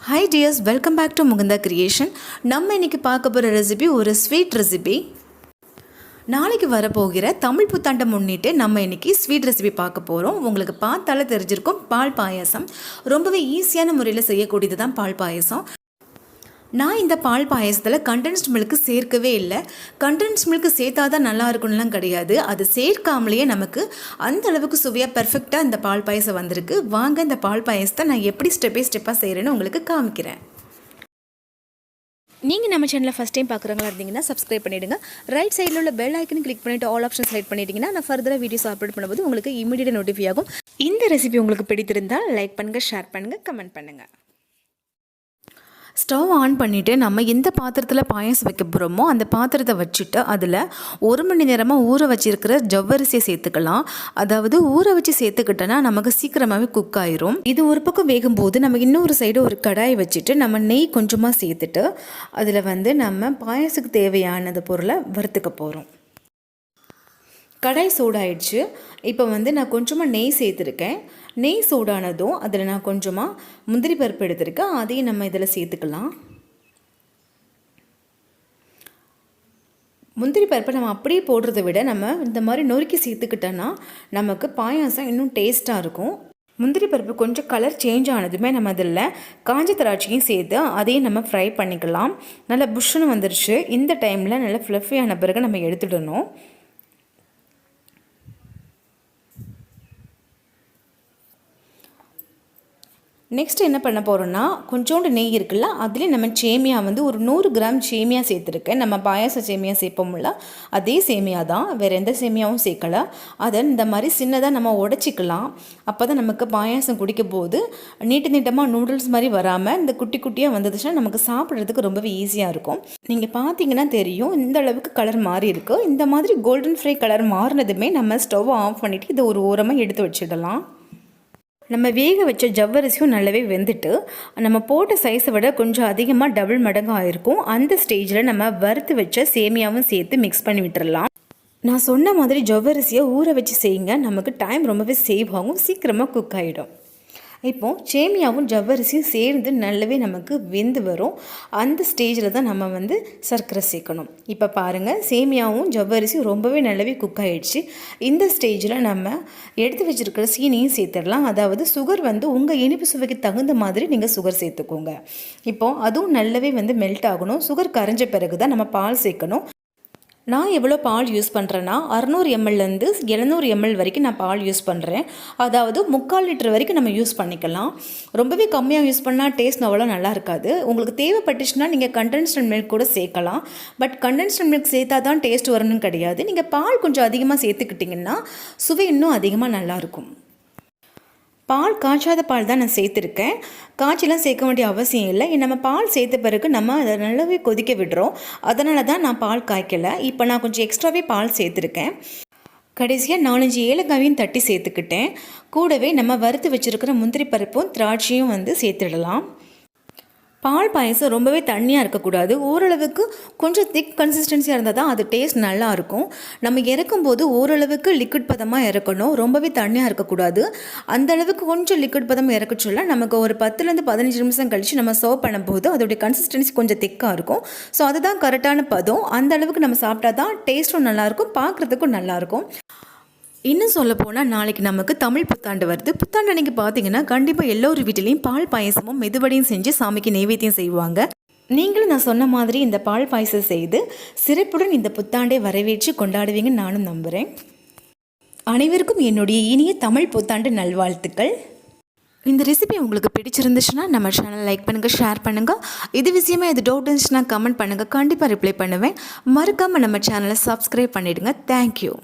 Hi dears, welcome back to Mugunda Creation. நம்ம இன்னைக்கு பார்க்க போகிற ரெசிபி ஒரு ஸ்வீட் ரெசிபி. நாளைக்கு வரப்போகிற தமிழ் புத்தாண்டை முன்னிட்டு நம்ம இன்னைக்கு ஸ்வீட் ரெசிபி பார்க்க போகிறோம். உங்களுக்கு பார்த்தாலே தெரிஞ்சிருக்கும், பால் பாயாசம். ரொம்பவே ஈஸியான முறையில் செய்யக்கூடியது தான் பால் பாயாசம். நான் இந்த பால் பாயசத்தில் கண்டென்ஸ்ட் மில்க்கு சேர்க்கவே இல்லை. கண்டென்ஸ்ட் மில்க்கு சேர்த்தா தான் நல்லா இருக்கும்லாம் கிடையாது. அது சேர்க்காமலேயே நமக்கு அந்த அளவுக்கு சுவையாக பெர்ஃபெக்டாக இந்த பால் பாயசம் வந்திருக்கு. வாங்க இந்த பால் பாயசத்தை நான் எப்படி ஸ்டெப் பை ஸ்டெப்பாக செய்கிறேன்னு உங்களுக்கு காமிக்கிறேன். நீங்கள் நம்ம சேனலில் ஃபஸ்ட் டைம் பார்க்குறவங்களா இருந்தீங்கன்னா சப்ஸ்கிரைப் பண்ணிவிடுங்க. ரைட் சைடில் உள்ள பெல் ஐக்கன் கிளிக் பண்ணிவிட்டு ஆல் ஆப்ஷன் செலக்ட் பண்ணிட்டீங்கன்னா நான் ஃபர்தராக வீடியோஸ் அப்லோட் பண்ணும்போது உங்களுக்கு இமீடியட்டாக நோட்டிஃபை ஆகும். இந்த ரெசிபி உங்களுக்கு பிடித்திருந்தால் லைக் பண்ணுங்கள், ஷேர் பண்ணுங்கள், கமெண்ட் பண்ணுங்கள். ஸ்டவ் ஆன் பண்ணிவிட்டு நம்ம எந்த பாத்திரத்தில் பாயாசம் வைக்க போகிறோமோ அந்த பாத்திரத்தை வச்சுட்டு அதில் 1 மணி நேரமாக ஊற வச்சிருக்கிற ஜவ்வரிசியை சேர்த்துக்கலாம். அதாவது ஊற வச்சு சேர்த்துக்கிட்டோன்னா நமக்கு சீக்கிரமாகவே குக் ஆயிரும். இது ஒரு பக்கம் வேகும்போது நம்ம இன்னொரு சைடு ஒரு கடாயை வச்சுட்டு நம்ம நெய் கொஞ்சமாக சேர்த்துட்டு அதில் நம்ம பாயாசத்துக்கு தேவையானது பொருளை வறுத்துக்க போகிறோம். கடாய் சூடாயிடுச்சு. இப்போ நான் கொஞ்சமாக நெய் சேர்த்துருக்கேன். நெய் சூடானதும் அதில் நான் கொஞ்சமாக முந்திரி பருப்பு எடுத்திருக்கேன். அதையும் நம்ம இதில் சேர்த்துக்கலாம். முந்திரி பருப்பை நம்ம அப்படியே போடுறத விட நம்ம இந்த மாதிரி நொறுக்கி சேர்த்துக்கிட்டோன்னா நமக்கு பாயாசம் இன்னும் டேஸ்ட்டாக இருக்கும். முந்திரி பருப்பு கொஞ்சம் கலர் சேஞ்ச் ஆனதுமே நம்ம அதில் காஞ்ச திராட்சையும் சேர்த்து அதையும் நம்ம ஃப்ரை பண்ணிக்கலாம். நல்லா புஷ்ஷுன்னு வந்துருச்சு. இந்த டைமில் நல்லா ஃப்ளஃபியான பிறகு நம்ம எடுத்துடணும். நெக்ஸ்ட் என்ன பண்ண போகிறோன்னா, கொஞ்சோண்டு நெய் இருக்குல்ல, அதுலேயே நம்ம சேமியா ஒரு 100 கிராம் சேமியா சேர்த்துருக்கேன். நம்ம பாயாச சேமியா சேர்ப்போம்ல, அதே சேமியா தான், வேறு எந்த சேமியாவும் சேர்க்கலை. அதை இந்த மாதிரி சின்னதாக நம்ம உடச்சிக்கலாம். அப்போ தான் நமக்கு பாயாசம் குடிக்கும் போது நீட்டமாக நூடுல்ஸ் மாதிரி வராமல் இந்த குட்டி குட்டியாக வந்துச்சுன்னா நமக்கு சாப்பிட்றதுக்கு ரொம்பவே ஈஸியாக இருக்கும். நீங்கள் பார்த்தீங்கன்னா தெரியும், இந்த அளவுக்கு கலர் மாறி இருக்குது. இந்த மாதிரி கோல்டன் ஃப்ரை கலர் மாறினதுமே நம்ம ஸ்டவ் ஆஃப் பண்ணிவிட்டு இதை ஒரு ஓரமாக எடுத்து வச்சிடலாம். நம்ம வேக வச்ச ஜவ்வரிசியும் நல்லாவே வெந்துட்டு நம்ம போட்ட சைஸை விட கொஞ்சம் அதிகமாக டபுள் மடங்கு ஆகிருக்கும். அந்த ஸ்டேஜில் நம்ம வறுத்து வச்ச சேமியாவும் சேர்த்து மிக்ஸ் பண்ணி விட்டுறலாம். நான் சொன்ன மாதிரி ஜவ்வரிசியை ஊற வச்சு செய்யுங்க. நமக்கு டைம் ரொம்பவே சேவ் ஆகும், சீக்கிரமாக குக் ஆகிடும். இப்போது சேமியாவும் ஜவ்வரிசியும் சேர்ந்து நல்லாவே நமக்கு வெந்து வரும். அந்த ஸ்டேஜில் தான் நம்ம சர்க்கரை சேர்க்கணும். இப்போ பாருங்கள், சேமியாவும் ஜவ்வரிசியும் ரொம்பவே நல்லாவே குக் ஆகிடுச்சு. இந்த ஸ்டேஜில் நம்ம எடுத்து வச்சுருக்கிற சீனியும் சேர்த்துடலாம். அதாவது சுகர் உங்கள் இனிப்பு சுவைக்கு தகுந்த மாதிரி நீங்கள் சுகர் சேர்த்துக்கோங்க. இப்போது அதுவும் நல்லாவே மெல்ட் ஆகணும். சுகர் கரைஞ்ச பிறகு தான் நம்ம பால் சேர்க்கணும். நான் எவ்வளோ பால் யூஸ் பண்ணுறேன்னா 600 mlலேருந்து 700 ml வரைக்கும் நான் பால் யூஸ் பண்ணுறேன். அதாவது 3/4 லிட்டர் வரைக்கும் நம்ம யூஸ் பண்ணிக்கலாம். ரொம்பவே கம்மியாக யூஸ் பண்ணால் டேஸ்ட் அவ்வளோ நல்லா இருக்காது. உங்களுக்கு தேவைப்பட்டுச்சுன்னா நீங்கள் கண்டென்ஸ்ட் மில்க் கூட சேர்க்கலாம். பட் கண்டென்ஸ்ட் மில்க் சேர்த்தா தான் டேஸ்ட் வரணும்னு கிடையாது. நீங்கள் பால் கொஞ்சம் அதிகமாக சேர்த்துக்கிட்டிங்கன்னா சுவை இன்னும் அதிகமாக நல்லாயிருக்கும். பால் காய்ச்சாத பால் தான் நான் சேர்த்துருக்கேன். காய்ச்சலாம் சேர்க்க வேண்டிய அவசியம் இல்லை. நம்ம பால் சேர்த்த பிறகு நம்ம அதை நல்லாவே கொதிக்க விடுறோம். அதனால தான் நான் பால் காய்க்கலை. இப்போ நான் கொஞ்சம் எக்ஸ்ட்ராவே பால் சேர்த்துருக்கேன். கடைசியாக 4-5 ஏலக்காயும் தட்டி சேர்த்துக்கிட்டேன். கூடவே நம்ம வறுத்து வச்சுருக்கிற முந்திரி பருப்பும் திராட்சையும் சேர்த்துடலாம். பால் பாயசம் ரொம்பவே தண்ணியாக இருக்கக்கூடாது. ஓரளவுக்கு கொஞ்சம் திக் கன்சிஸ்டன்சியாக இருந்தால் தான் அது டேஸ்ட் நல்லாயிருக்கும். நம்ம இறக்கும்போது ஓரளவுக்கு லிக்விட் பதமாக இறக்கணும். ரொம்பவே தண்ணியாக இருக்கக்கூடாது. அந்தளவுக்கு கொஞ்சம் லிக்விட் பதம் இறக்க சொல்ல நமக்கு ஒரு 10லேருந்து 15 நிமிஷம் கழித்து நம்ம சர்வ் பண்ணும்போது அதோடைய கன்சிஸ்டன்சி கொஞ்சம் திக்காக இருக்கும். ஸோ அதுதான் கரெக்டான பதம். அந்த அளவுக்கு நம்ம சாப்பிட்டா தான் டேஸ்ட்டும் நல்லாயிருக்கும், பார்க்குறதுக்கும் நல்லாயிருக்கும். இன்னும் சொல்ல போனால் நாளைக்கு நமக்கு தமிழ் புத்தாண்டு வருது. புத்தாண்டு அன்றைக்கி பார்த்தீங்கன்னா கண்டிப்பாக எல்லோரு வீட்டிலையும் பால் பாயசமும் மெதுவடையும் செஞ்சு சாமிக்கு நைவேத்தியம் செய்வாங்க. நீங்களும் நான் சொன்ன மாதிரி இந்த பால் பாயசம் செய்து சிறப்புடன் இந்த புத்தாண்டை வரவேற்று கொண்டாடுவீங்கன்னு நானும் நம்புகிறேன். அனைவருக்கும் என்னுடைய இனிய தமிழ் புத்தாண்டு நல்வாழ்த்துக்கள். இந்த ரெசிபி உங்களுக்கு பிடிச்சிருந்துச்சுன்னா நம்ம சேனல் லைக் பண்ணுங்கள், ஷேர் பண்ணுங்கள். இது விஷயமா எது டவுட் இருந்துச்சுன்னா கமெண்ட் பண்ணுங்கள். கண்டிப்பாக ரிப்ளை பண்ணுவேன். மறக்காமல் நம்ம சேனலை சப்ஸ்கிரைப் பண்ணிவிடுங்க. தேங்க்யூ.